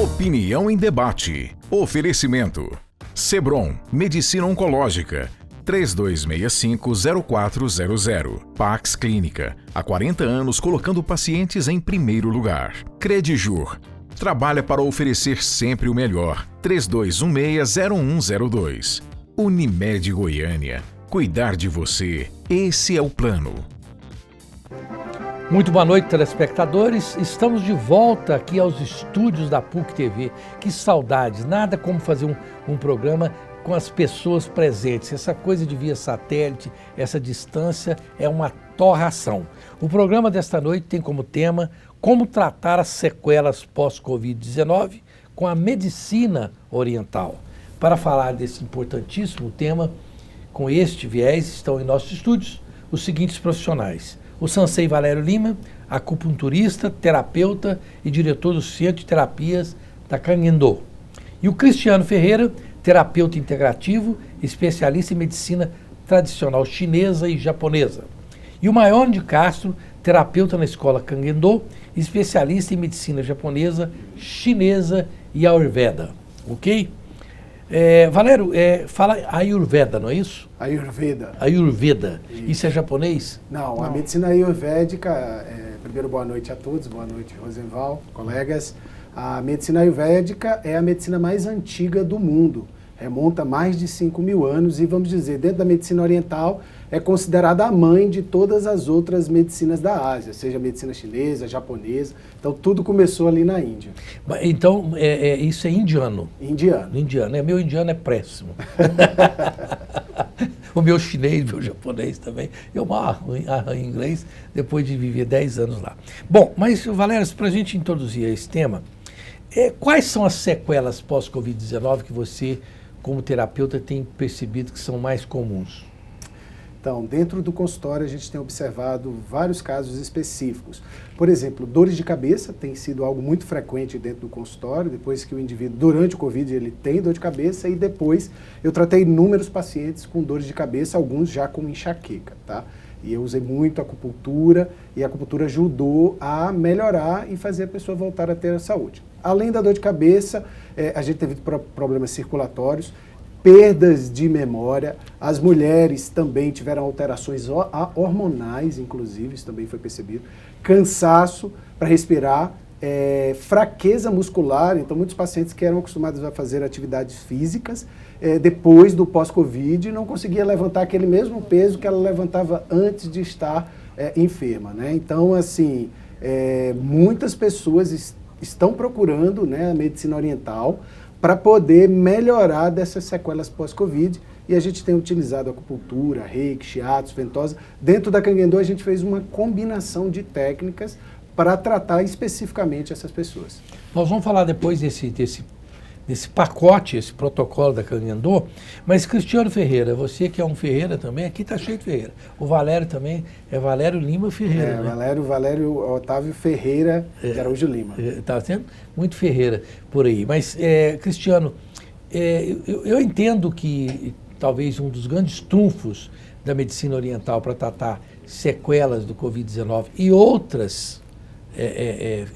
Opinião em debate. Oferecimento. Sebron, Medicina Oncológica. 3265-0400. Pax Clínica. Há 40 anos colocando pacientes em primeiro lugar. Credijur. Trabalha para oferecer sempre o melhor. 3216-0102. Unimed Goiânia. Cuidar de você. Esse é o plano. Muito boa noite, telespectadores. Estamos de volta aqui aos estúdios da PUC TV. Que saudades, nada como fazer um programa com as pessoas presentes. Essa coisa de via satélite, essa distância é uma torração. O programa desta noite tem como tema como tratar as sequelas pós-Covid-19 com a medicina oriental. Para falar desse importantíssimo tema, com este viés, estão em nossos estúdios os seguintes profissionais. O Sansei Valério Lima, acupunturista, terapeuta e diretor do Centro de Terapias da Canguendô. E o Cristiano Ferreira, terapeuta integrativo, especialista em medicina tradicional chinesa e japonesa. E o Maione de Castro, terapeuta na escola Canguendô, especialista em medicina japonesa, chinesa e ayurveda. Ok? Valério, fala Ayurveda, não é isso? Ayurveda. Ayurveda. Isso é japonês? Não, a medicina ayurvédica, primeiro boa noite a todos, boa noite Rosenval, colegas. A medicina ayurvédica é a medicina mais antiga do mundo, remonta a mais de 5.000 anos e vamos dizer, dentro da medicina oriental, é considerada a mãe de todas as outras medicinas da Ásia, seja a medicina chinesa, japonesa, então tudo começou ali na Índia. Então, isso é indiano? Indiano. Indiano, meu indiano é péssimo. O meu chinês, meu japonês também. Eu marro em inglês depois de viver 10 anos lá. Bom, mas Valério, para a gente introduzir esse tema, quais são as sequelas pós-Covid-19 que você, como terapeuta, tem percebido que são mais comuns? Então, dentro do consultório, a gente tem observado vários casos específicos. Por exemplo, dores de cabeça tem sido algo muito frequente dentro do consultório, depois que o indivíduo, durante o Covid, ele tem dor de cabeça e depois eu tratei inúmeros pacientes com dores de cabeça, alguns já com enxaqueca, tá? E eu usei muito acupuntura e a acupuntura ajudou a melhorar e fazer a pessoa voltar a ter a saúde. Além da dor de cabeça, a gente teve problemas circulatórios, perdas de memória, as mulheres também tiveram alterações hormonais, inclusive, isso também foi percebido, cansaço para respirar, fraqueza muscular, então muitos pacientes que eram acostumados a fazer atividades físicas, depois do pós-Covid, não conseguia levantar aquele mesmo peso que ela levantava antes de estar enferma, né? Então, assim, muitas pessoas estão procurando, né, a medicina oriental para poder melhorar dessas sequelas pós-Covid, e a gente tem utilizado acupuntura, reiki, shiatsu, ventosa. Dentro da Canguendô a gente fez uma combinação de técnicas para tratar especificamente essas pessoas. Nós vamos falar depois desse pacote, esse protocolo da Canguendô, mas Cristiano Ferreira, você que é um Ferreira também, aqui está cheio de Ferreira. O Valério também é Valério Lima Ferreira, né? Valério Otávio Ferreira de Araújo Lima. Está sendo muito Ferreira por aí. Mas, Cristiano, eu entendo que talvez um dos grandes trunfos da medicina oriental para tratar sequelas do Covid-19 e outras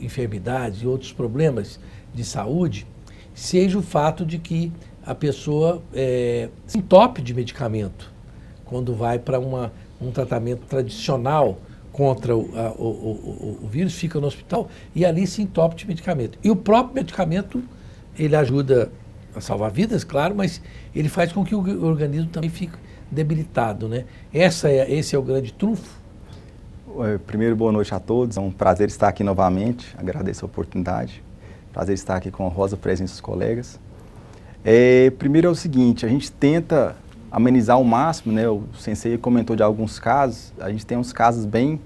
enfermidades e outros problemas de saúde seja o fato de que a pessoa se entope de medicamento quando vai para um tratamento tradicional contra o vírus, fica no hospital e ali se entope de medicamento. E o próprio medicamento, ele ajuda a salvar vidas, claro, mas ele faz com que o organismo também fique debilitado, né? Esse é o grande trunfo. Primeiro, boa noite a todos, é um prazer estar aqui novamente, agradeço a oportunidade. Prazer estar aqui com a honrosa presença dos colegas. Primeiro é o seguinte, a gente tenta amenizar ao máximo, né? O Sensei comentou de alguns casos, a gente tem uns casos bem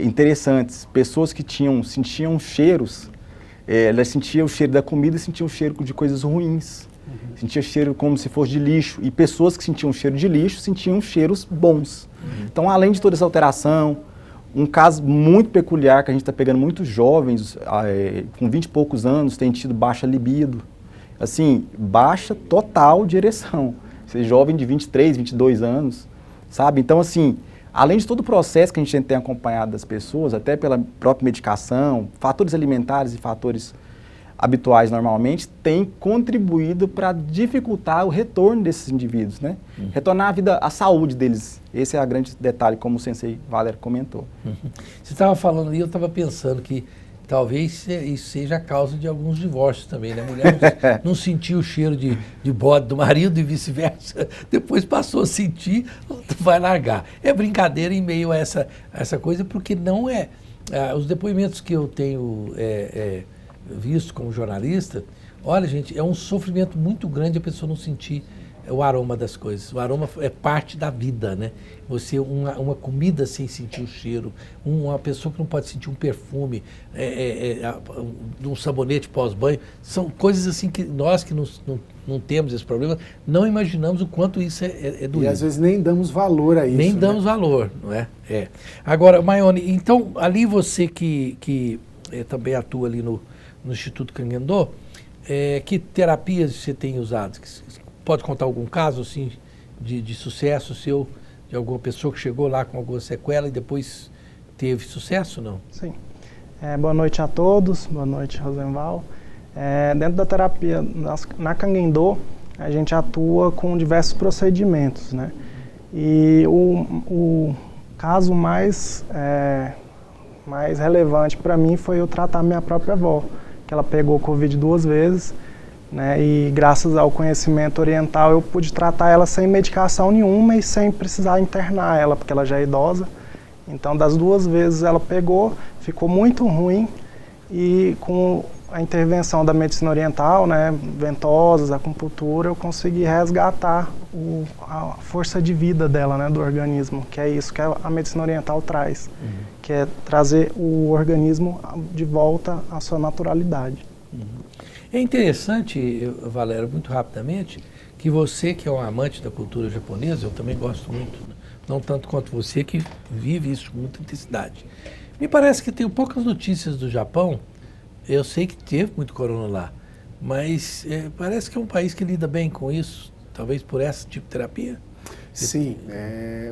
interessantes. Pessoas que sentiam cheiros, elas sentiam o cheiro da comida e sentiam o cheiro de coisas ruins. Sentia cheiro como se fosse de lixo. E pessoas que sentiam cheiro de lixo sentiam cheiros bons. Então, além de toda essa alteração, um caso muito peculiar, que a gente está pegando muitos jovens, com 20 e poucos anos, tem tido baixa libido. Assim, baixa total de ereção. Ser jovem de 23, 22 anos, sabe? Então, assim, além de todo o processo que a gente tem acompanhado das pessoas, até pela própria medicação, fatores alimentares e fatores habituais normalmente, tem contribuído para dificultar o retorno desses indivíduos, né? Retornar à vida, à saúde deles. Esse é o grande detalhe, como o sensei Valério comentou. Você estava falando aí, eu estava pensando que talvez isso seja a causa de alguns divórcios também, né? A mulher não sentiu o cheiro de bode do marido e vice-versa, depois passou a sentir, vai largar. É brincadeira em meio a essa coisa, porque não é... os depoimentos que eu tenho visto como jornalista, olha, gente, é um sofrimento muito grande a pessoa não sentir o aroma das coisas. O aroma é parte da vida, né? Você, uma comida sem sentir o cheiro, uma pessoa que não pode sentir um perfume, um sabonete pós-banho, são coisas assim que nós que não temos esse problema, não imaginamos o quanto isso é doído. E às vezes nem damos valor a isso. Nem damos valor, não é? Agora, Maione, então, ali você que também atua ali no Instituto Canguendô, que terapias você tem usado? Pode contar algum caso assim, de sucesso seu, de alguma pessoa que chegou lá com alguma sequela e depois teve sucesso, não? Sim. Boa noite a todos, boa noite, Rosenval. Dentro da terapia, na Canguendô, a gente atua com diversos procedimentos, né? E o caso mais relevante para mim foi eu tratar minha própria avó, que ela pegou Covid 2 vezes, né, e graças ao conhecimento oriental eu pude tratar ela sem medicação nenhuma e sem precisar internar ela, porque ela já é idosa. Então, das 2 vezes ela pegou, ficou muito ruim e com a intervenção da medicina oriental, né, ventosas, acupuntura, eu consegui resgatar a força de vida dela, né, do organismo, que é isso que a medicina oriental traz, que é trazer o organismo de volta à sua naturalidade. É interessante, Valério, muito rapidamente, que você que é um amante da cultura japonesa, eu também gosto muito, não tanto quanto você que vive isso com muita intensidade. Me parece que tenho poucas notícias do Japão, eu sei que teve muito corona lá, mas parece que é um país que lida bem com isso, talvez por esse tipo de terapia? Sim,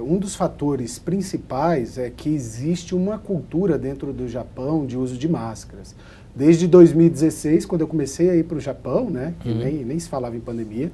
um dos fatores principais é que existe uma cultura dentro do Japão de uso de máscaras. Desde 2016, quando eu comecei a ir para o Japão, né, que nem se falava em pandemia,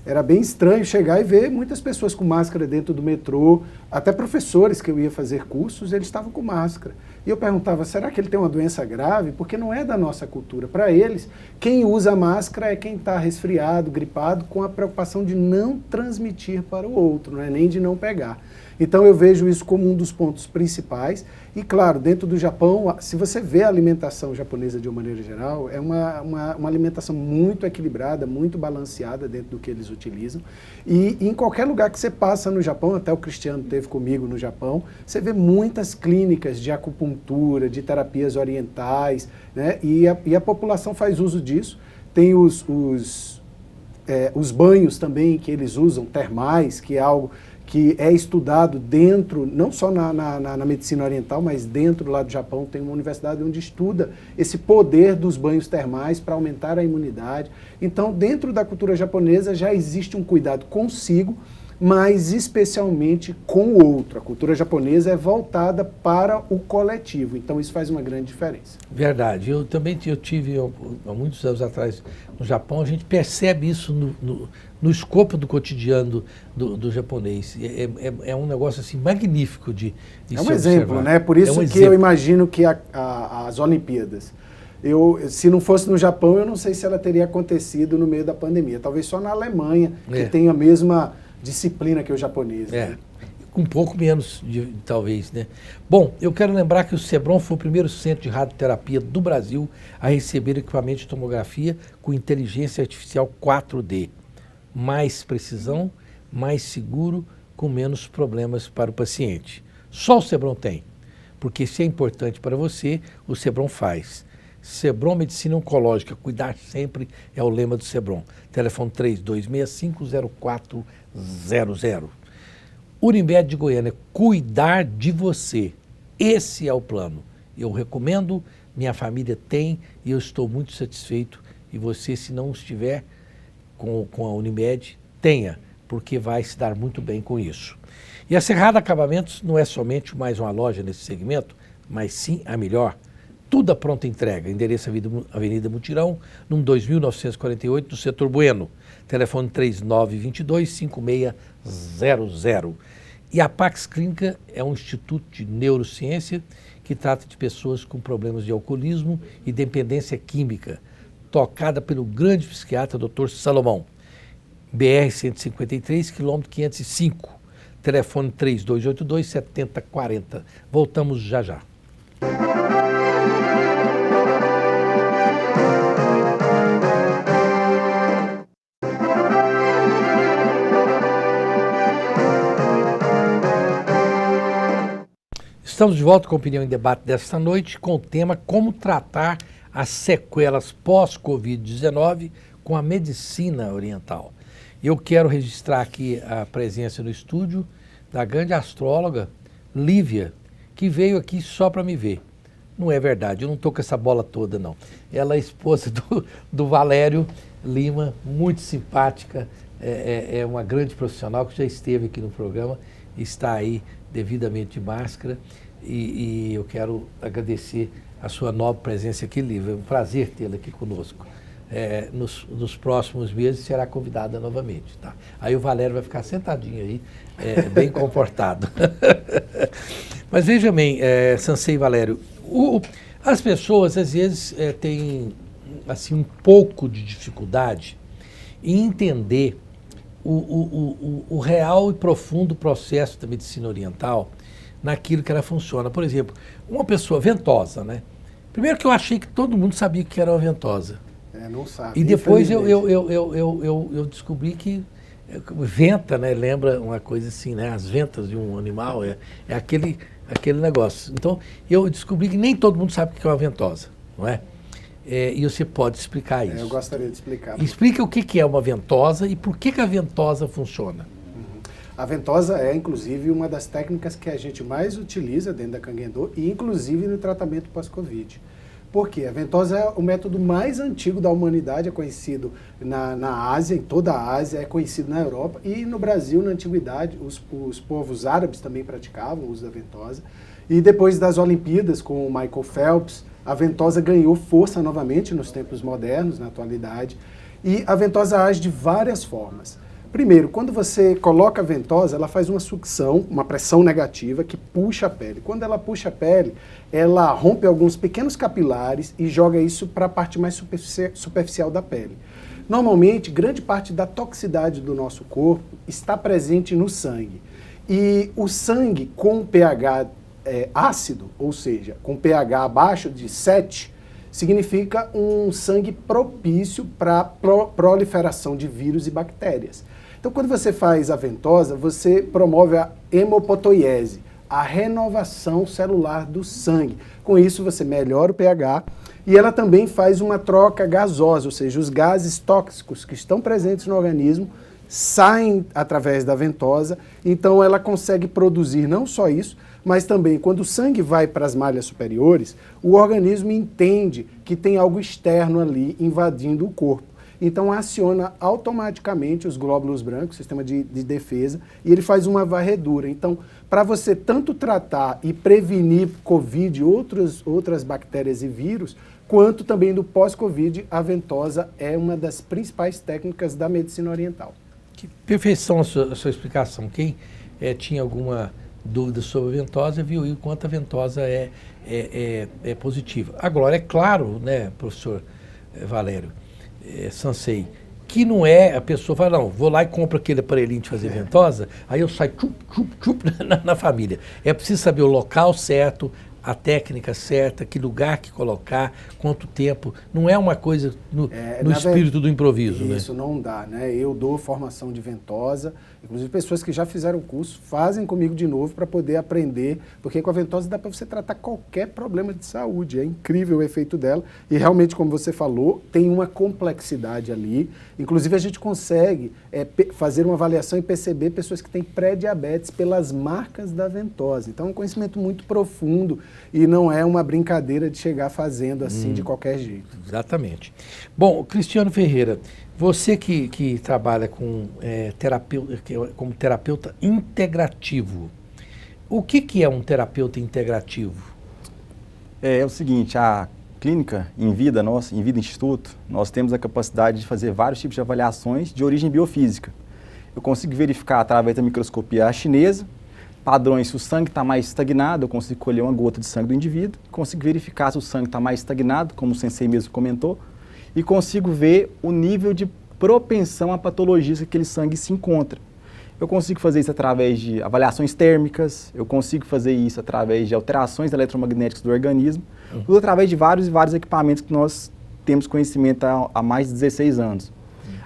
era bem estranho chegar e ver muitas pessoas com máscara dentro do metrô, até professores que eu ia fazer cursos, eles estavam com máscara. E eu perguntava, será que ele tem uma doença grave? Porque não é da nossa cultura. Para eles, quem usa máscara é quem está resfriado, gripado, com a preocupação de não transmitir para o outro, não é nem de não pegar. Então eu vejo isso como um dos pontos principais. E claro, dentro do Japão, se você vê a alimentação japonesa de uma maneira geral, é uma alimentação muito equilibrada, muito balanceada dentro do que eles utilizam. E em qualquer lugar que você passa no Japão, até o Cristiano esteve comigo no Japão, você vê muitas clínicas de acupuntura, de terapias orientais, né? E a população faz uso disso. Tem os banhos também que eles usam, termais, que é algo que é estudado dentro, não só na medicina oriental, mas dentro lá do Japão tem uma universidade onde estuda esse poder dos banhos termais para aumentar a imunidade. Então, dentro da cultura japonesa já existe um cuidado consigo, mas especialmente com o outro. A cultura japonesa é voltada para o coletivo, então isso faz uma grande diferença. Verdade. Eu tive, há muitos anos atrás, no Japão, a gente percebe isso no escopo do cotidiano do japonês. É um negócio assim magnífico de é um exemplo, né? Por isso que eu imagino que as Olimpíadas, se não fosse no Japão, eu não sei se ela teria acontecido no meio da pandemia. Talvez só na Alemanha, que tem a mesma disciplina que o japonês. Né? Com um pouco menos, talvez, né? Bom, eu quero lembrar que o Sebron foi o primeiro centro de radioterapia do Brasil a receber equipamento de tomografia com inteligência artificial 4D. Mais precisão, mais seguro, com menos problemas para o paciente. Só o Sebron tem, porque se é importante para você, o Sebron faz. Sebron Medicina Oncológica, cuidar sempre é o lema do Sebron. Telefone 3265-0400. Unimed de Goiânia, cuidar de você. Esse é o plano. Eu recomendo, minha família tem e eu estou muito satisfeito. E você, se não estiver com a Unimed, tenha, porque vai se dar muito bem com isso. E a Cerrado Acabamentos não é somente mais uma loja nesse segmento, mas sim a melhor. tudo à pronta entrega. Endereço Avenida Mutirão, número 2948, do setor Bueno. Telefone 3922-5600. E a Pax Clínica é um instituto de neurociência que trata de pessoas com problemas de alcoolismo e dependência química, tocada pelo grande psiquiatra Dr. Salomão. BR-153, quilômetro 505. Telefone 3282-7040. Voltamos já já. Estamos de volta com a Opinião em Debate desta noite com o tema como tratar as sequelas pós-Covid-19 com a medicina oriental. Eu quero registrar aqui a presença no estúdio da grande astróloga Lívia, que veio aqui só para me ver. Não é verdade, eu não estou com essa bola toda, não. Ela é esposa do Valério Lima, muito simpática, é uma grande profissional que já esteve aqui no programa, está aí devidamente de máscara. E eu quero agradecer a sua nobre presença aqui, Lívia. É um prazer tê-la aqui conosco. Nos próximos meses será convidada novamente, tá? Aí o Valério vai ficar sentadinho aí, bem comportado. Mas veja bem, Sansei e Valério, as pessoas às vezes têm assim, um pouco de dificuldade em entender o real e profundo processo da medicina oriental naquilo que ela funciona. Por exemplo, uma pessoa ventosa, né? Primeiro que eu achei que todo mundo sabia que era uma ventosa. Não sabe. E depois eu descobri que venta, né? Lembra uma coisa assim, né? As ventas de um animal, é aquele negócio. Então, eu descobri que nem todo mundo sabe o que é uma ventosa, não é? E você pode explicar isso. Eu gostaria de explicar. Explica o que é uma ventosa e por que a ventosa funciona. A ventosa é, inclusive, uma das técnicas que a gente mais utiliza dentro da Kangen-do e, inclusive, no tratamento pós-Covid. Por quê? A ventosa é o método mais antigo da humanidade, é conhecido na Ásia, em toda a Ásia, é conhecido na Europa e no Brasil, na Antiguidade, os povos árabes também praticavam o uso da ventosa. E depois das Olimpíadas, com o Michael Phelps, a ventosa ganhou força novamente nos tempos modernos, na atualidade, e a ventosa age de várias formas. Primeiro, quando você coloca a ventosa, ela faz uma sucção, uma pressão negativa que puxa a pele. Quando ela puxa a pele, ela rompe alguns pequenos capilares e joga isso para a parte mais superficial da pele. Normalmente, grande parte da toxicidade do nosso corpo está presente no sangue. E o sangue com pH ácido, ou seja, com pH abaixo de 7, significa um sangue propício para a proliferação de vírus e bactérias. Então, quando você faz a ventosa, você promove a hemopotoiese, a renovação celular do sangue. Com isso, você melhora o pH e ela também faz uma troca gasosa, ou seja, os gases tóxicos que estão presentes no organismo saem através da ventosa, então ela consegue produzir não só isso, mas também quando o sangue vai para as malhas superiores, o organismo entende que tem algo externo ali invadindo o corpo. Então aciona automaticamente os glóbulos brancos, sistema de defesa, e ele faz uma varredura. Então, para você tanto tratar e prevenir Covid e outras bactérias e vírus, quanto também do pós-Covid, a ventosa é uma das principais técnicas da medicina oriental. Que perfeição a sua explicação. Quem tinha alguma dúvida sobre a ventosa viu o quanto a ventosa é positiva. Agora, é claro, né, professor Valério, Sansei, que não é a pessoa fala, não, vou lá e compro aquele aparelhinho de fazer ventosa, aí eu saio na família. É preciso saber o local certo, a técnica certa, que lugar que colocar, quanto tempo. Não é uma coisa no espírito do improviso, né? Isso não dá, né? Eu dou formação de ventosa, inclusive pessoas que já fizeram o curso fazem comigo de novo para poder aprender, porque com a ventosa dá para você tratar qualquer problema de saúde. É incrível o efeito dela e realmente, como você falou, tem uma complexidade ali. Inclusive a gente consegue fazer uma avaliação e perceber pessoas que têm pré-diabetes pelas marcas da ventosa. Então é um conhecimento muito profundo e não é uma brincadeira de chegar fazendo assim de qualquer jeito. Exatamente. Bom, Cristiano Ferreira, você que trabalha como terapeuta integrativo, o que é um terapeuta integrativo? É o seguinte, a clínica em vida nossa, em vida instituto, nós temos a capacidade de fazer vários tipos de avaliações de origem biofísica. Eu consigo verificar através da microscopia chinesa, padrões, se o sangue está mais estagnado, eu consigo colher uma gota de sangue do indivíduo, consigo verificar se o sangue está mais estagnado, como o sensei mesmo comentou, e consigo ver o nível de propensão à patologia que aquele sangue se encontra. Eu consigo fazer isso através de avaliações térmicas, eu consigo fazer isso através de alterações eletromagnéticas do organismo, tudo através de vários e vários equipamentos que nós temos conhecimento há mais de 16 anos.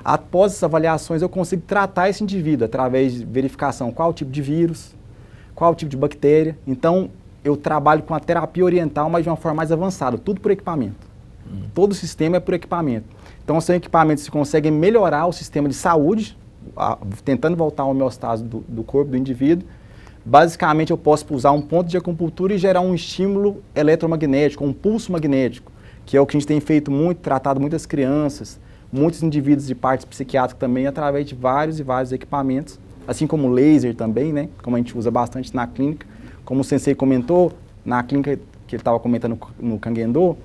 Após essas avaliações, eu consigo tratar esse indivíduo através de verificação qual tipo de vírus, qual tipo de bactéria. Então, eu trabalho com a terapia oriental, mas de uma forma mais avançada, tudo por equipamento. Todo o sistema é por equipamento. Então, são equipamentos que conseguem melhorar o sistema de saúde, tentando voltar à homeostase do corpo do indivíduo. Basicamente, eu posso usar um ponto de acupuntura e gerar um estímulo eletromagnético, um pulso magnético, que é o que a gente tem feito muito, tratado muitas crianças, muitos indivíduos de partes psiquiátricas também, através de vários e vários equipamentos, assim como laser também, né, como a gente usa bastante na clínica. Como o sensei comentou, na clínica que ele estava comentando no Kangendō,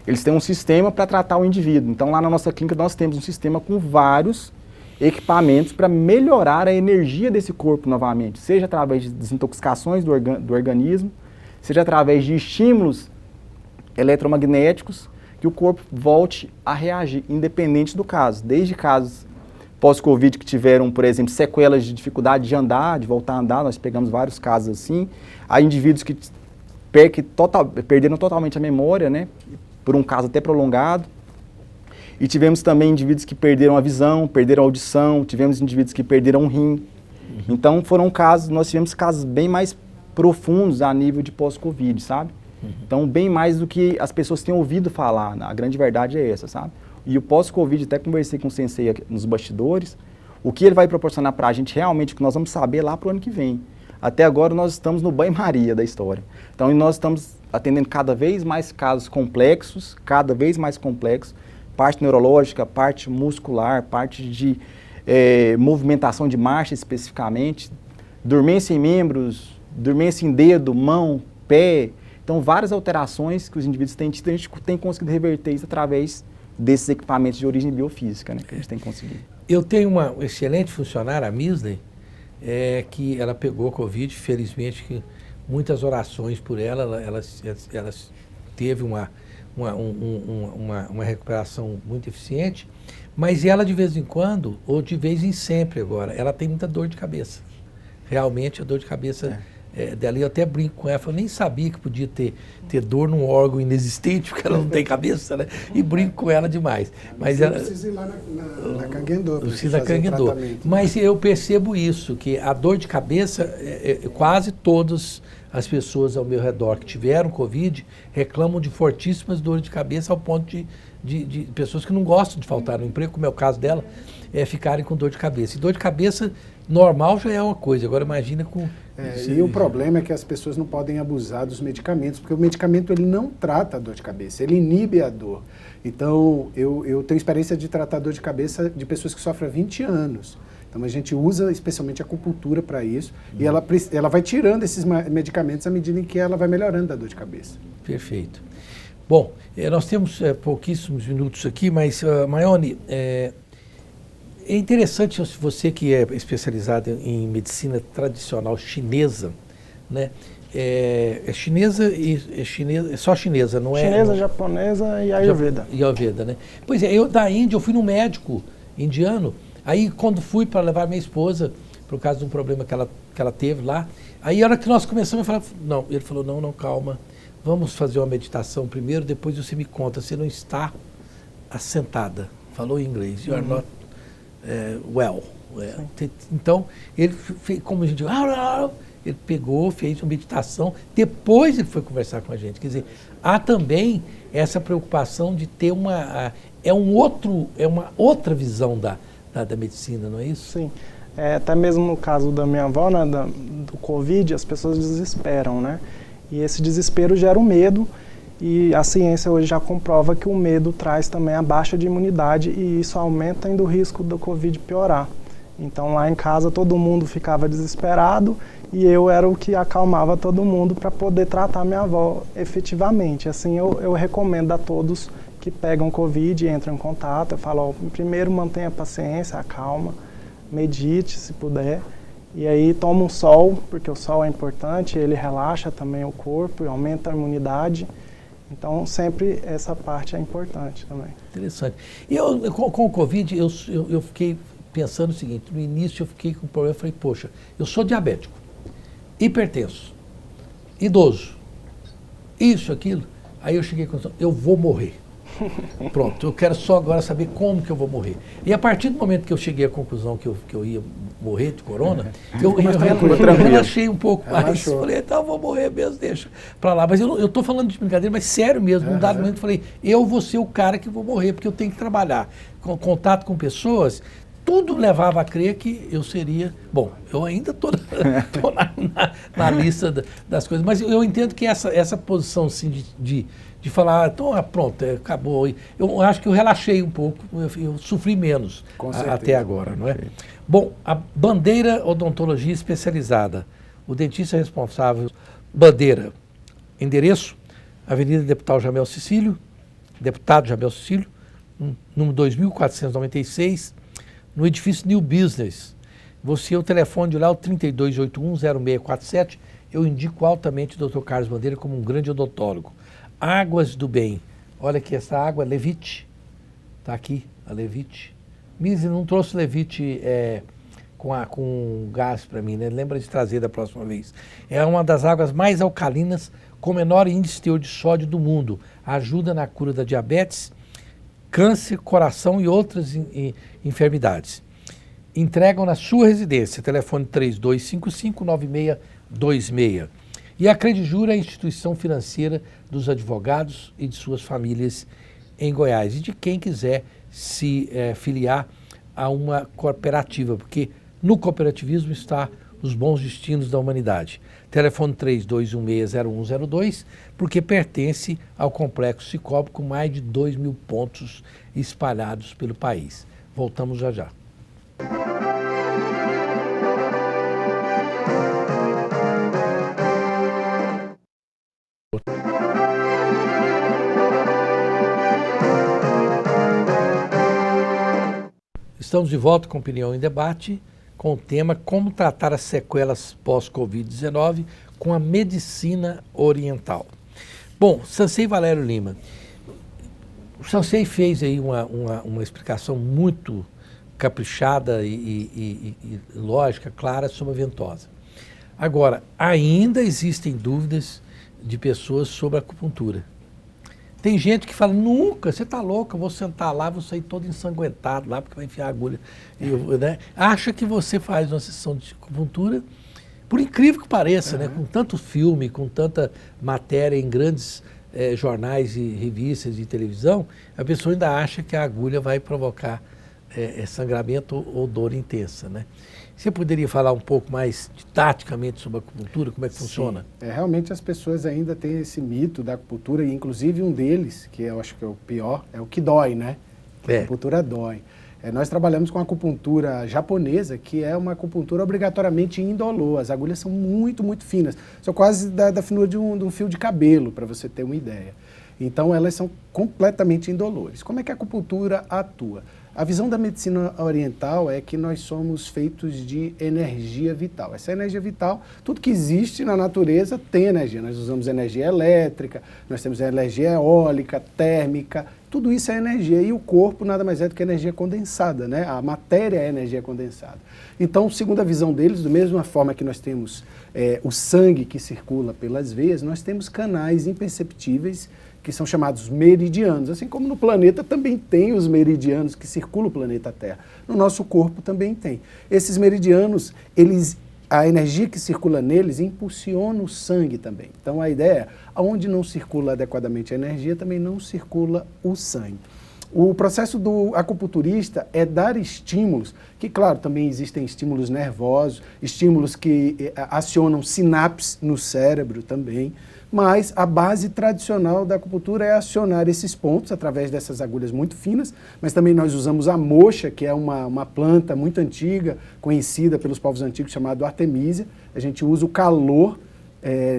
eles têm um sistema para tratar o indivíduo. Então, lá na nossa clínica, nós temos um sistema com vários equipamentos para melhorar a energia desse corpo novamente, seja através de desintoxicações do organismo, seja através de estímulos eletromagnéticos, que o corpo volte a reagir, independente do caso. Desde casos pós-Covid que tiveram, por exemplo, sequelas de dificuldade de andar, de voltar a andar, nós pegamos vários casos assim. Há indivíduos que perderam totalmente a memória, né, por um caso até prolongado. E tivemos também indivíduos que perderam a visão, perderam a audição, tivemos indivíduos que perderam um rim. Então foram casos, nós tivemos casos bem mais profundos a nível de pós-Covid, sabe? Então bem mais do que as pessoas têm ouvido falar, a grande verdade é essa, sabe? E o pós-Covid, até conversei com o sensei aqui nos bastidores, o que ele vai proporcionar para a gente realmente, o que nós vamos saber lá para o ano que vem. Até agora nós estamos no banho-maria da história. Então nós estamos atendendo cada vez mais casos complexos, cada vez mais complexos, parte neurológica, parte muscular, parte de movimentação de marcha especificamente, dormência em membros, dormência em dedo, mão, pé. Então, várias alterações que os indivíduos têm tido, a gente tem conseguido reverter isso através desses equipamentos de origem biofísica, né, que a gente tem conseguido. Eu tenho uma excelente funcionária, a Misley, que ela pegou Covid, felizmente, que muitas orações por ela teve uma recuperação muito eficiente, mas ela de vez em quando, ou de vez em sempre agora, ela tem muita dor de cabeça. Realmente a dor de cabeça dela, eu até brinco com ela, eu nem sabia que podia ter dor num órgão inexistente, porque ela não tem cabeça, né? E brinco com ela demais. Mas ela precisa ir lá na Kangendō. Precisa Kangendō. Mas eu percebo isso, que a dor de cabeça, quase todas as pessoas ao meu redor que tiveram Covid reclamam de fortíssimas dores de cabeça, ao ponto de pessoas que não gostam de faltar no emprego, como é o caso dela, ficarem com dor de cabeça. E dor de cabeça normal já é uma coisa, agora imagina com... E o problema é que as pessoas não podem abusar dos medicamentos, porque o medicamento ele não trata a dor de cabeça, ele inibe a dor. Então, eu tenho experiência de tratar dor de cabeça de pessoas que sofrem há 20 anos. Então, a gente usa especialmente a acupuntura para isso, e ela vai tirando esses medicamentos à medida em que ela vai melhorando a dor de cabeça. Perfeito. Bom, nós temos pouquíssimos minutos aqui, mas, Maione, é interessante você que é especializado em medicina tradicional chinesa, né? É só chinesa, não é? Chinesa, japonesa e Ayurveda. E Ayurveda, né? Pois é, eu da Índia, eu fui num médico indiano, aí quando fui para levar minha esposa, por causa de um problema que ela teve lá, aí a hora que nós começamos a falar, não, ele falou, não, calma, vamos fazer uma meditação primeiro, depois você me conta, você não está assentada, falou em inglês, you are not well. Então, ele fez, como a gente ele pegou, fez uma meditação, depois ele foi conversar com a gente. Quer dizer, há também essa preocupação de ter uma outra visão da medicina, não é isso? Sim. Até mesmo no caso da minha avó, né, do Covid, as pessoas desesperam, né? E esse desespero gera o medo, e a ciência hoje já comprova que o medo traz também a baixa de imunidade, e isso aumenta ainda o risco do Covid piorar. Então lá em casa todo mundo ficava desesperado e eu era o que acalmava todo mundo para poder tratar minha avó efetivamente. Assim, eu recomendo a todos que pegam Covid e entram em contato. Eu falo, ó, primeiro mantenha a paciência, a calma, medite se puder. E aí toma um sol, porque o sol é importante, ele relaxa também o corpo e aumenta a imunidade. Então sempre essa parte é importante também. Interessante. E eu, com o Covid, eu fiquei pensando o seguinte, no início eu fiquei com um problema, eu falei, poxa, eu sou diabético, hipertenso, idoso, isso, aquilo. Aí eu cheguei à conclusão, eu vou morrer. Pronto, eu quero só agora saber como que eu vou morrer. E a partir do momento que eu cheguei à conclusão que eu ia morrer de corona, eu relaxei um pouco mais. Falei, então eu vou morrer mesmo, deixa pra lá. Mas eu tô falando de brincadeira, mas sério mesmo. Num dado momento eu falei, eu vou ser o cara que vou morrer, porque eu tenho que trabalhar com contato com pessoas. Tudo levava a crer que eu seria... Bom, eu ainda estou na lista das coisas, mas eu entendo que essa posição assim, de falar, então pronto, acabou. Eu acho que eu relaxei um pouco, eu sofri menos até agora, não é? Bom, a Bandeira Odontologia Especializada, o dentista responsável, Bandeira, endereço, Avenida Deputado Jamel Cecílio, número 2496, no edifício New Business. Você, o telefone de lá é o 3281-0647. Eu indico altamente o Dr. Carlos Bandeira como um grande odontólogo. Águas do Bem. Olha aqui, essa água, Levite. Está aqui, a Levite. Mise, não trouxe Levite com gás para mim, né? Lembra de trazer da próxima vez. É uma das águas mais alcalinas, com menor índice de teor de sódio do mundo. Ajuda na cura da diabetes, câncer, coração e outras enfermidades. Entregam na sua residência, telefone 3255-9626. E a Credijur é a instituição financeira dos advogados e de suas famílias em Goiás. E de quem quiser se filiar a uma cooperativa, porque no cooperativismo está os bons destinos da humanidade. Telefone 3216-0102, porque pertence ao Complexo Cicobi, com mais de 2.000 pontos espalhados pelo país. Voltamos já já. Estamos de volta com Opinião em Debate, com o tema Como tratar as sequelas pós-Covid-19 com a medicina oriental. Bom, Sansei Valério Lima, o Sansei fez aí uma explicação muito caprichada e lógica, clara sobre a ventosa. Agora, ainda existem dúvidas de pessoas sobre a acupuntura. Tem gente que fala, nunca, você está louco, eu vou sentar lá, vou sair todo ensanguentado lá, porque vai enfiar a agulha. Né? Acha que você faz uma sessão de acupuntura, por incrível que pareça, né? Com tanto filme, com tanta matéria em grandes jornais e revistas de televisão, a pessoa ainda acha que a agulha vai provocar sangramento ou dor intensa, né? Você poderia falar um pouco mais didaticamente sobre a acupuntura, como é que funciona? Realmente as pessoas ainda têm esse mito da acupuntura, e inclusive um deles, que eu acho que é o pior, é o que dói, né? A acupuntura dói. Nós trabalhamos com a acupuntura japonesa, que é uma acupuntura obrigatoriamente indolor. As agulhas são muito, muito finas. São quase da finura de um fio de cabelo, para você ter uma ideia. Então elas são completamente indolores. Como é que a acupuntura atua? A visão da medicina oriental é que nós somos feitos de energia vital. Essa energia vital, tudo que existe na natureza tem energia. Nós usamos energia elétrica, nós temos energia eólica, térmica, tudo isso é energia. E o corpo nada mais é do que energia condensada, né? A matéria é energia condensada. Então, segundo a visão deles, da mesma forma que nós temos o sangue que circula pelas veias, nós temos canais imperceptíveis que são chamados meridianos, assim como no planeta também tem os meridianos que circulam o planeta Terra. No nosso corpo também tem. Esses meridianos, a energia que circula neles impulsiona o sangue também. Então a ideia é, onde não circula adequadamente a energia, também não circula o sangue. O processo do acupunturista é dar estímulos, que claro, também existem estímulos nervosos, estímulos que acionam sinapses no cérebro também, mas a base tradicional da acupuntura é acionar esses pontos através dessas agulhas muito finas, mas também nós usamos a moxa, que é uma planta muito antiga, conhecida pelos povos antigos, chamada Artemisia. A gente usa o calor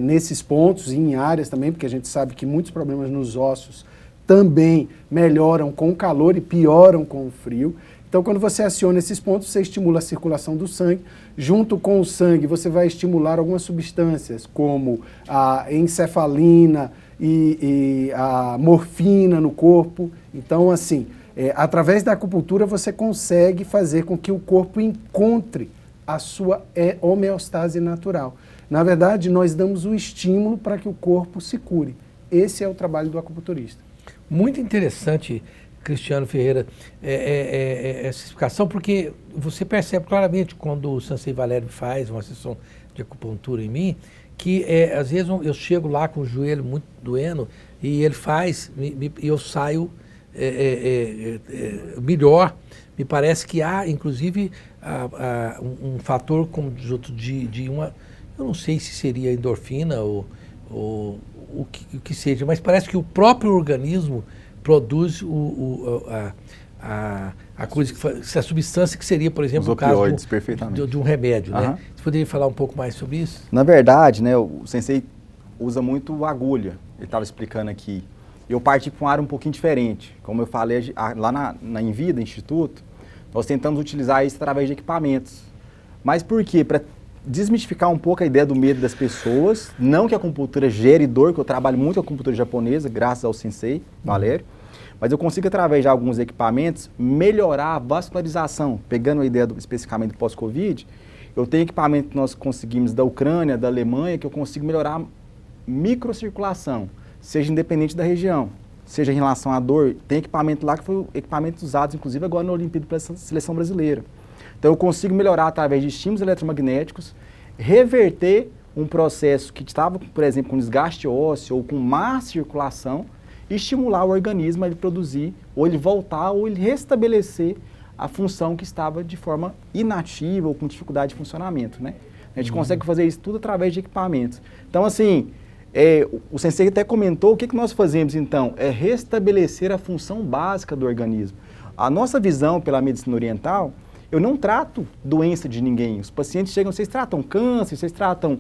nesses pontos e em áreas também, porque a gente sabe que muitos problemas nos ossos também melhoram com o calor e pioram com o frio. Então, quando você aciona esses pontos, você estimula a circulação do sangue. Junto com o sangue, você vai estimular algumas substâncias, como a encefalina e a morfina no corpo. Então, assim, através da acupuntura, você consegue fazer com que o corpo encontre a sua homeostase natural. Na verdade, nós damos o estímulo para que o corpo se cure. Esse é o trabalho do acupunturista. Muito interessante, Cristiano Ferreira, essa explicação, porque você percebe claramente quando o Sensei Valério faz uma sessão de acupuntura em mim, que às vezes eu chego lá com o joelho muito doendo e ele faz e eu saio melhor. Me parece que há, inclusive, um fator como diz outro, de uma, eu não sei se seria endorfina ou o que seja, mas parece que o próprio organismo produz a coisa, essa substância que seria, por exemplo, os opioides, perfeitamente, de um remédio, né? Você poderia falar um pouco mais sobre isso? Na verdade, né, o Sensei usa muito agulha, ele estava explicando aqui. Eu parti para uma área um pouquinho diferente. Como eu falei, lá na Envida, Instituto, nós tentamos utilizar isso através de equipamentos. Mas por quê? Para desmistificar um pouco a ideia do medo das pessoas, não que a acupuntura gere dor, que eu trabalho muito com a acupuntura japonesa, graças ao Sensei Valério, mas eu consigo, através de alguns equipamentos, melhorar a vascularização. Pegando a ideia especificamente do pós-Covid, eu tenho equipamento que nós conseguimos da Ucrânia, da Alemanha, que eu consigo melhorar a microcirculação, seja independente da região, seja em relação à dor. Tem equipamento lá que foi equipamento usado, inclusive agora na Olimpíada pela seleção brasileira. Então eu consigo melhorar através de estímulos eletromagnéticos, reverter um processo que estava, por exemplo, com desgaste ósseo ou com má circulação, e estimular o organismo a ele produzir, ou ele voltar, ou ele restabelecer a função que estava de forma inativa ou com dificuldade de funcionamento, né? A gente consegue fazer isso tudo através de equipamentos. Então, assim, o Sensei até comentou, o que nós fazemos então? É restabelecer a função básica do organismo. A nossa visão pela medicina oriental, eu não trato doença de ninguém. Os pacientes chegam, vocês tratam câncer, vocês tratam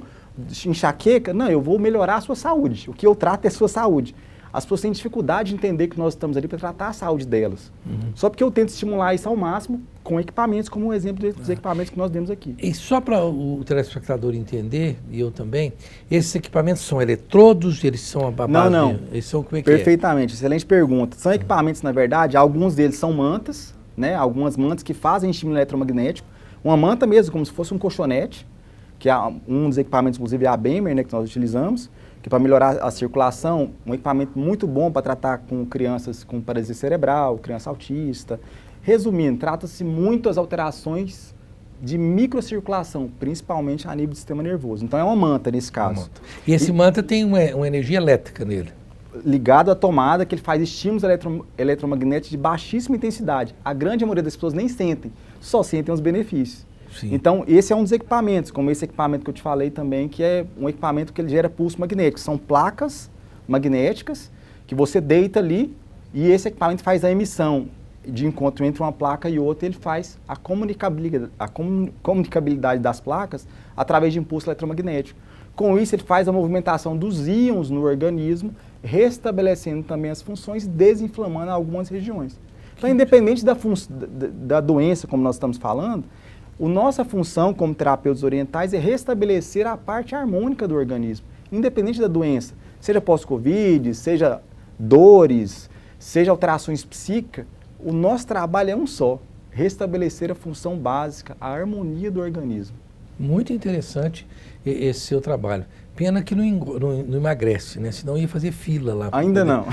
enxaqueca? Não, eu vou melhorar a sua saúde. O que eu trato é a sua saúde. As pessoas têm dificuldade de entender que nós estamos ali para tratar a saúde delas. Só porque eu tento estimular isso ao máximo com equipamentos, como o exemplo dos equipamentos que nós demos aqui. E só para o telespectador entender, e eu também, esses equipamentos são eletrodos, eles são a base? Não. Eles são como é que Perfeitamente, excelente pergunta. São equipamentos, na verdade, alguns deles são mantas, né? Algumas mantas que fazem estímulo eletromagnético. Uma manta mesmo, como se fosse um colchonete, que é um dos equipamentos, inclusive, é a Bemer, né, que nós utilizamos, que para melhorar a circulação, um equipamento muito bom para tratar com crianças com paralisia cerebral, criança autista. Resumindo, trata-se muito das alterações de microcirculação, principalmente a nível do sistema nervoso. Então é uma manta nesse caso. E esse manta tem uma energia elétrica nele? Ligado à tomada, que ele faz estímulos eletromagnéticos de baixíssima intensidade. A grande maioria das pessoas nem sentem, só sentem os benefícios. Sim. Então, esse é um dos equipamentos, como esse equipamento que eu te falei também, que é um equipamento que ele gera pulso magnético. São placas magnéticas que você deita ali e esse equipamento faz a emissão de encontro entre uma placa e outra. Ele faz a comunicabilidade das placas através de impulso eletromagnético. Com isso, ele faz a movimentação dos íons no organismo, restabelecendo também as funções, desinflamando algumas regiões. Então, independente da doença, como nós estamos falando, a nossa função como terapeutas orientais é restabelecer a parte harmônica do organismo, independente da doença, seja pós-Covid, seja dores, seja alterações psíquicas, o nosso trabalho é um só, restabelecer a função básica, a harmonia do organismo. Muito interessante esse seu trabalho. Pena que não emagrece, né? Senão ia fazer fila lá. Ainda não.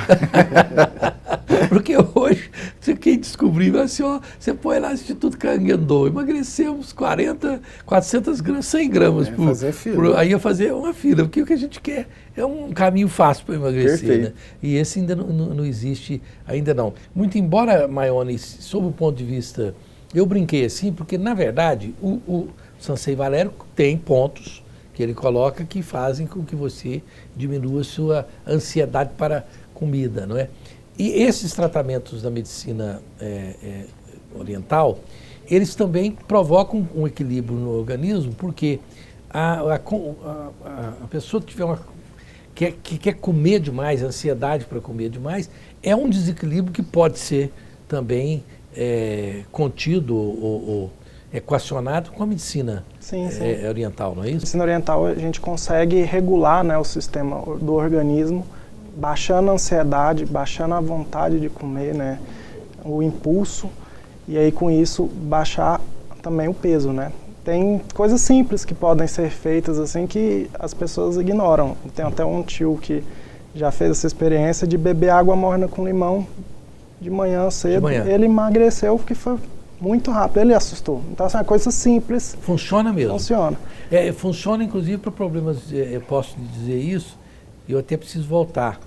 Porque hoje, quem descobriu, assim, ó, você põe lá Instituto Canguendô, emagrecemos 400 gramas, 100 gramas fazer fila. aí ia fazer uma fila, porque o que a gente quer é um caminho fácil para emagrecer, né? E esse ainda não existe, ainda não. Muito embora, Maione, sob o ponto de vista, eu brinquei assim, porque na verdade o Sensei Valério tem pontos que ele coloca que fazem com que você diminua a sua ansiedade para comida, não é? E esses tratamentos da medicina oriental, eles também provocam um equilíbrio no organismo, porque a pessoa que quer comer demais, ansiedade para comer demais, é um desequilíbrio que pode ser também contido ou equacionado com a medicina oriental, não é isso? Na medicina oriental a gente consegue regular, né, o sistema do organismo, baixando a ansiedade, baixando a vontade de comer, né, o impulso, e aí com isso baixar também o peso, né? Tem coisas simples que podem ser feitas assim que as pessoas ignoram. Tem até um tio que já fez essa experiência de beber água morna com limão de manhã cedo. Ele emagreceu porque foi muito rápido, ele assustou. Então essa é uma coisa simples. Funciona mesmo? Funciona. Funciona inclusive para problemas, eu posso dizer isso, e eu até preciso voltar.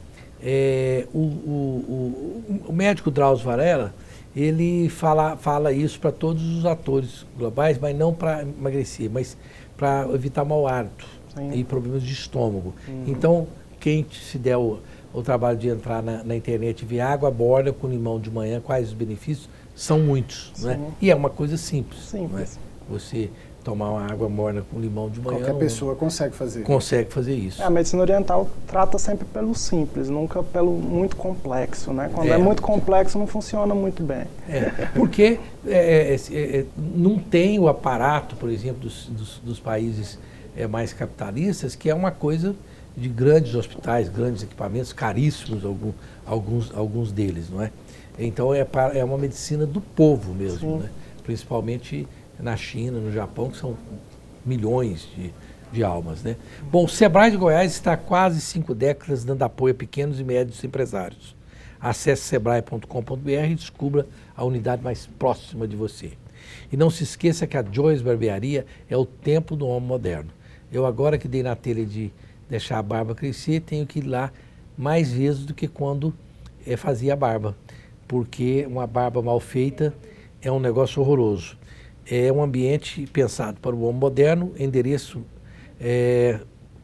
O médico Drauzio Varela, ele fala isso para todos os atores globais, mas não para emagrecer, mas para evitar mau hálito e problemas de estômago. Então, quem se der o trabalho de entrar na internet e ver água morna com limão de manhã, quais os benefícios? São muitos, né? E é uma coisa simples. Não é? Você tomar uma água morna com limão de manhã. Qualquer pessoa consegue fazer. Consegue fazer isso. A medicina oriental trata sempre pelo simples, nunca pelo muito complexo, né? Quando é muito complexo não funciona muito bem. Porque não tem o aparato, por exemplo, dos países mais capitalistas, que é uma coisa de grandes hospitais, grandes equipamentos, caríssimos alguns deles, não é? Então é uma medicina do povo mesmo, né? Principalmente na China, no Japão, que são milhões de almas, né? Bom, o Sebrae de Goiás está há quase 5 décadas dando apoio a pequenos e médios empresários. Acesse sebrae.com.br e descubra a unidade mais próxima de você. E não se esqueça que a Joyce Barbearia é o templo do homem moderno. Eu agora que dei na telha de deixar a barba crescer, tenho que ir lá mais vezes do que quando fazia a barba, porque uma barba mal feita é um negócio horroroso. É um ambiente pensado para o homem moderno, endereço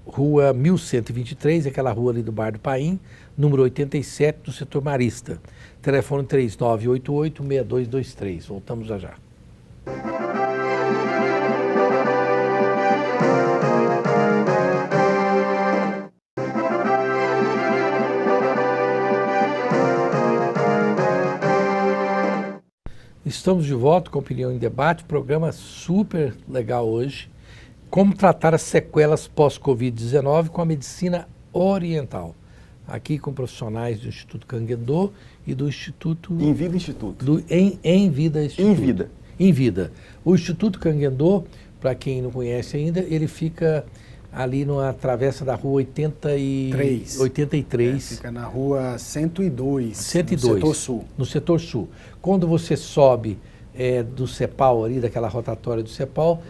Rua 1123, aquela rua ali do Bar do Paim, número 87, do setor Marista. Telefone 3988-6223. Voltamos já. Estamos de volta com Opinião em Debate, programa super legal hoje. Como tratar as sequelas pós-Covid-19 com a medicina oriental. Aqui com profissionais do Instituto Canguendô e do Instituto... Envida Instituto. Envida Instituto. Envida. Envida. O Instituto Canguendô, para quem não conhece ainda, ele fica ali na travessa da rua 83. Fica na rua 102, 102, no setor sul. No setor sul. Quando você sobe do CEPAL ali, daquela rotatória do CEPAL,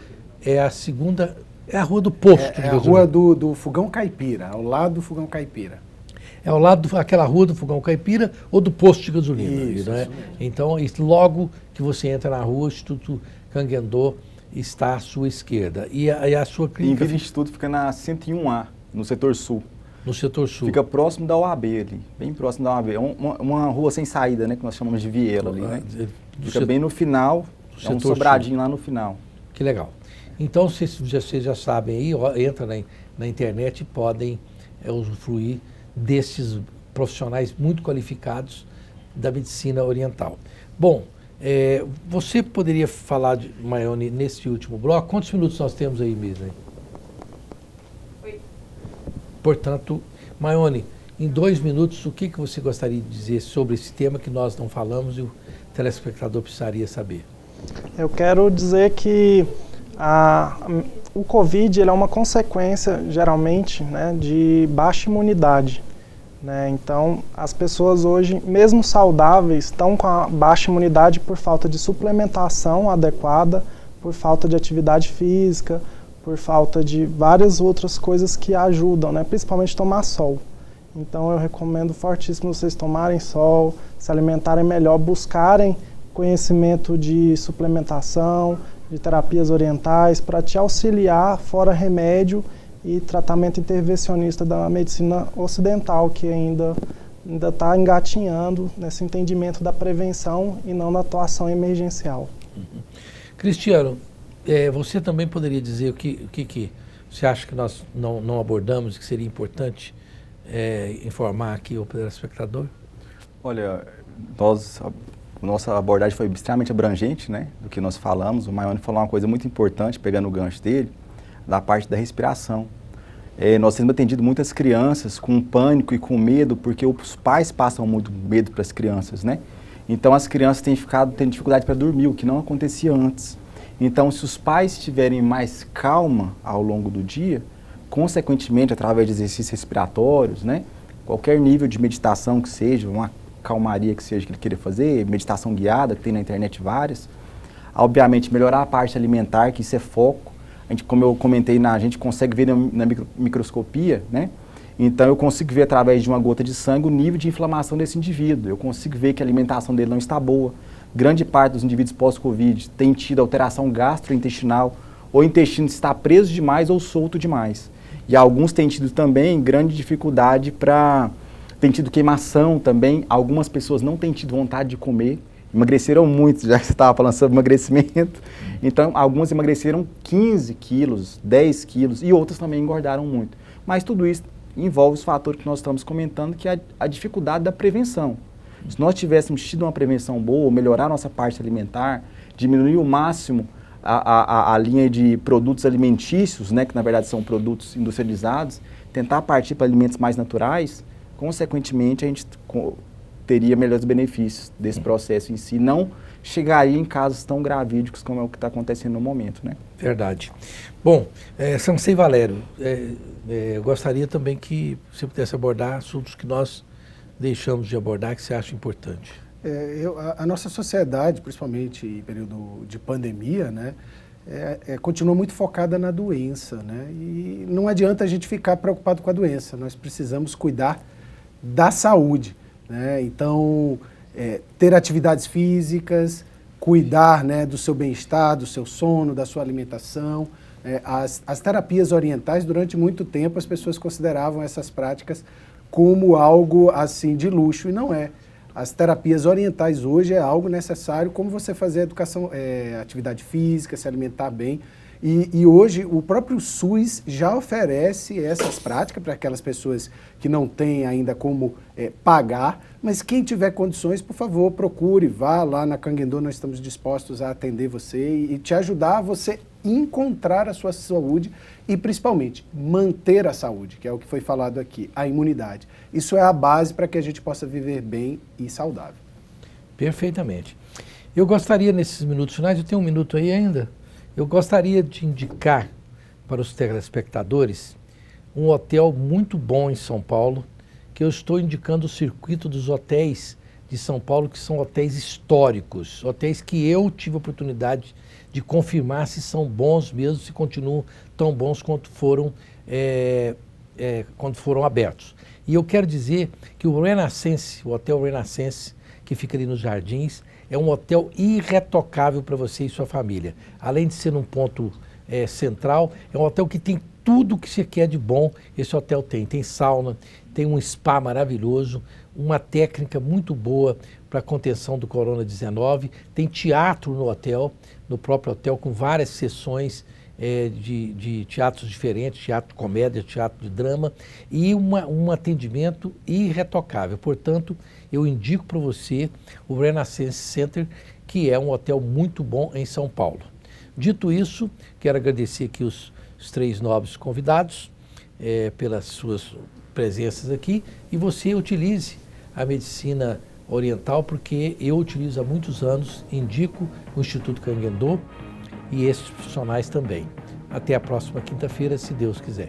é a segunda, é a rua do posto. É a rua do Fogão Caipira, ao lado do Fogão Caipira. É ao lado daquela rua do Fogão Caipira ou do posto de gasolina. Isso, não é? Então, logo que você entra na rua, o Instituto Canguendô está à sua esquerda. E a sua clínica... Envida Instituto fica na 101A, no setor sul. No setor sul. Fica próximo da OAB ali, bem próximo da OAB. É uma rua sem saída, né, que nós chamamos de Viela ali, né? Fica bem no final, é um sobradinho lá no final. Que legal. Então, vocês já sabem aí, entra na internet e podem usufruir desses profissionais muito qualificados da medicina oriental. Bom, você poderia falar, Maione, nesse último bloco, quantos minutos nós temos aí mesmo? 8. Portanto, Maione, em 2 minutos, o que você gostaria de dizer sobre esse tema que nós não falamos e o telespectador precisaria saber? Eu quero dizer que o Covid ele é uma consequência, geralmente, né, de baixa imunidade. Né? Então, as pessoas hoje, mesmo saudáveis, estão com a baixa imunidade por falta de suplementação adequada, por falta de atividade física, por falta de várias outras coisas que ajudam, né? Principalmente tomar sol. Então, eu recomendo fortíssimo vocês tomarem sol, se alimentarem melhor, buscarem conhecimento de suplementação, de terapias orientais, para te auxiliar, fora remédio, e tratamento intervencionista da medicina ocidental, que ainda está engatinhando nesse entendimento da prevenção e não da atuação emergencial. Cristiano, você também poderia dizer o que você acha que nós não abordamos e que seria importante informar aqui o telespectador? Olha, nossa abordagem foi extremamente abrangente, né, do que nós falamos. O Maione falou uma coisa muito importante, pegando o gancho dele, da parte da respiração. Nós temos atendido muitas crianças com pânico e com medo, porque os pais passam muito medo para as crianças, né? Então as crianças têm dificuldade para dormir, o que não acontecia antes. Então, se os pais tiverem mais calma ao longo do dia, consequentemente, através de exercícios respiratórios, né? Qualquer nível de meditação que seja, uma calmaria que seja que ele queira fazer, meditação guiada, que tem na internet várias. Obviamente, melhorar a parte alimentar, que isso é foco. A gente, como eu comentei, a gente consegue ver na microscopia, né? Então, eu consigo ver através de uma gota de sangue o nível de inflamação desse indivíduo. Eu consigo ver que a alimentação dele não está boa. Grande parte dos indivíduos pós-Covid tem tido alteração gastrointestinal, ou o intestino está preso demais ou solto demais. E alguns têm tido também grande dificuldade tem tido queimação também. Algumas pessoas não têm tido vontade de comer. Emagreceram muito, já que você estava falando sobre emagrecimento. Então, algumas emagreceram 15 quilos, 10 quilos e outras também engordaram muito. Mas tudo isso envolve os fatores que nós estamos comentando, que é a dificuldade da prevenção. Se nós tivéssemos tido uma prevenção boa, melhorar nossa parte alimentar, diminuir ao máximo a linha de produtos alimentícios, né, que na verdade são produtos industrializados, tentar partir para alimentos mais naturais, consequentemente a gente teria melhores benefícios desse processo em si, não chegaria em casos tão gravídicos como é o que está acontecendo no momento, né? Verdade. Bom, Sansei Valério, eu gostaria também que você pudesse abordar assuntos que nós deixamos de abordar, que você acha importante. A nossa sociedade, principalmente em período de pandemia, né, continua muito focada na doença, né? E não adianta a gente ficar preocupado com a doença, nós precisamos cuidar da saúde, né? Então, ter atividades físicas, cuidar, né, do seu bem-estar, do seu sono, da sua alimentação. As terapias orientais, durante muito tempo, as pessoas consideravam essas práticas como algo assim de luxo, e não é. As terapias orientais hoje é algo necessário, como você fazer educação, atividade física, se alimentar bem. E hoje o próprio SUS já oferece essas práticas para aquelas pessoas que não têm ainda como pagar, mas quem tiver condições, por favor, procure, vá lá na Canguendô, nós estamos dispostos a atender você e te ajudar a você encontrar a sua saúde e principalmente manter a saúde, que é o que foi falado aqui, a imunidade. Isso é a base para que a gente possa viver bem e saudável. Perfeitamente. Eu gostaria, nesses minutos finais, eu tenho um minuto aí ainda, eu gostaria de indicar para os telespectadores um hotel muito bom em São Paulo, que eu estou indicando o circuito dos hotéis de São Paulo, que são hotéis históricos, hotéis que eu tive a oportunidade de confirmar se são bons mesmo, se continuam tão bons quanto foram quando foram abertos. E eu quero dizer que o Renascense, o Hotel Renascense, que fica ali nos Jardins, é um hotel irretocável para você e sua família. Além de ser num ponto central, é um hotel que tem tudo que você quer de bom. Esse hotel tem sauna, tem um spa maravilhoso, uma técnica muito boa para a contenção do Corona-19, tem teatro no hotel, no próprio hotel, com várias sessões de teatros diferentes, teatro de comédia, teatro de drama, e um atendimento irretocável. Portanto, eu indico para você o Renascense Center, que é um hotel muito bom em São Paulo. Dito isso, quero agradecer aqui os três nobres convidados pelas suas presenças aqui, e você utilize a medicina oriental, porque eu utilizo há muitos anos, indico o Instituto Canguendô e esses profissionais também. Até a próxima quinta-feira, se Deus quiser.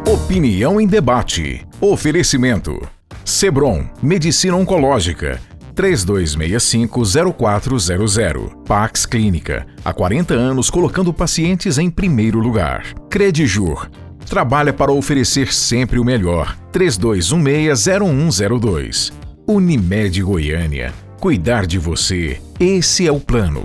Opinião em debate. Oferecimento. Sebron, Medicina Oncológica. 3265-0400. Pax Clínica, há 40 anos colocando pacientes em primeiro lugar. Credijur, trabalha para oferecer sempre o melhor. 3216-0102. Unimed Goiânia, cuidar de você, esse é o plano.